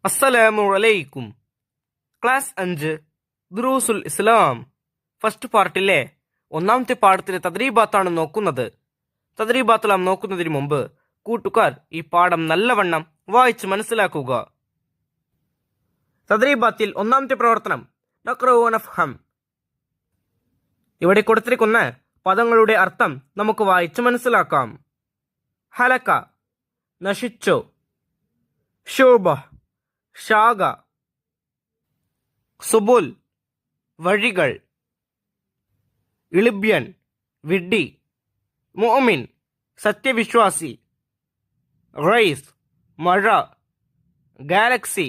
അസ്സലാമു അലൈക്കും. ക്ലാസ് 5 ദുറൂസുൽ ഇസ്ലാം ഫസ്റ്റ് പാർട്ടിലെ ഒന്നാമത്തെ പാഠത്തിലെ തദ്രീബാത്താണ് നോക്കുന്നത്. തദ്രീബാത്തെല്ലാം നോക്കുന്നതിന് മുമ്പ് കൂട്ടുകാർ ഈ പാഠം നല്ലവണ്ണം വായിച്ച് മനസ്സിലാക്കുക. തദ്രീബാത്തിൽ ഒന്നാമത്തെ പ്രവർത്തനം നഖ്റഉ നഫ്ഹം. ഇവിടെ കൊടുത്തിരിക്കുന്ന പദങ്ങളുടെ അർത്ഥം നമുക്ക് വായിച്ച് മനസ്സിലാക്കാം. ഹലക നശിച്ചു, ശുബ ശാഖ, സുബുൽ വഴികൾ, ഇളിബ്യൻ വിഡ്ഢി, മുഅ്മിൻ സത്യവിശ്വാസി, റൈസ് മഴ, ഗാലക്സി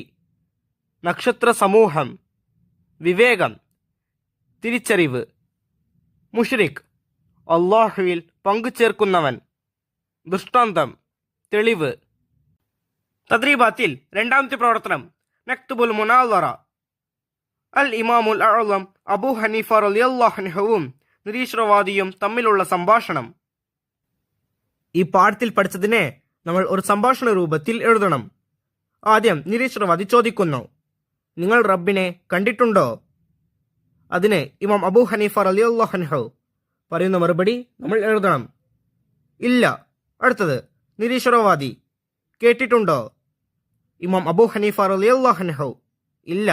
നക്ഷത്ര സമൂഹം, വിവേകം തിരിച്ചറിവ്, മുഷ്രിഖ് അല്ലാഹുവിൽ പങ്കുചേർക്കുന്നവൻ, ദൃഷ്ടാന്തം തെളിവ്. തദ്രീബാത്തിൽ രണ്ടാമത്തെ പ്രവർത്തനം നക്തുബുൽ മുനാളറ. അൽ ഇമാമുൽ അഅ്ലം അബൂ ഹനീഫ റളിയല്ലാഹു അൻഹുവും നിരീശ്വരവാദിയും തമ്മിലുള്ള സംഭാഷണം. ഈ പാഠത്തിൽ പഠിച്ചതിനെ നമ്മൾ ഒരു സംഭാഷണ രൂപത്തിൽ എഴുതണം. ആദ്യം നിരീശ്വരവാദി ചോദിക്കുന്നു, നിങ്ങൾ റബ്ബിനെ കണ്ടിട്ടുണ്ടോ? അതിന് ഇമാം അബൂ ഹനീഫ റളിയല്ലാഹു അൻഹു പറയുന്ന മറുപടി നമ്മൾ എഴുതണം, ഇല്ല. അടുത്തത് നിരീശ്വരവാദി, കേട്ടിട്ടുണ്ടോ? ഇമാം അബൂ ഹനീഫ റളിയല്ലാഹു അൻഹു, ഇല്ല.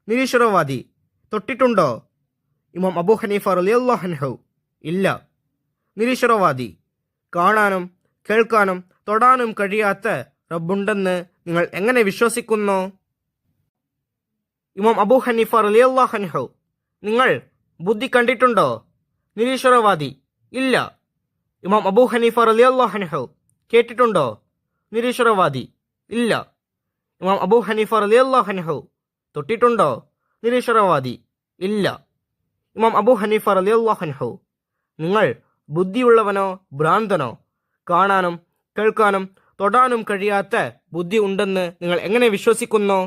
നിരീശ്വരവാദി, തൊട്ടിട്ടുണ്ടോ? ഇമാം അബൂ ഹനീഫ റളിയല്ലാഹു അൻഹു, ഇല്ല. നിരീശ്വരവാദി, കാണാനും കേൾക്കാനും തൊടാനും കഴിയാത്ത റബ്ബുണ്ടെന്ന് നിങ്ങൾ എങ്ങനെ വിശ്വസിക്കുന്നു? ഇമാം അബൂ ഹനീഫ റളിയല്ലാഹു അൻഹു, നിങ്ങൾ ബുദ്ധി കണ്ടിട്ടുണ്ടോ? നിരീശ്വരവാദി, ഇല്ല. ഇമാം അബൂ ഹനീഫ റളിയല്ലാഹു അൻഹു, കേട്ടിട്ടുണ്ടോ? നിരീശ്വരവാദി, ഇല്ല. ഇമാം അബൂ ഹനീഫ റളിയല്ലാഹു അൻഹു, തൊട്ടിട്ടുണ്ടോ? നിരീശ്വരവാദി, ഇല്ല. ഇമാം അബൂ ഹനീഫ റളിയല്ലാഹു അൻഹു, നിങ്ങൾ ബുദ്ധിയുള്ളവനോ ഭ്രാന്തനോ? കാണാനും കേൾക്കാനും തൊടാനും കഴിയാത്ത ബുദ്ധി ഉണ്ടെന്ന് നിങ്ങൾ എങ്ങനെ വിശ്വസിക്കുന്നു?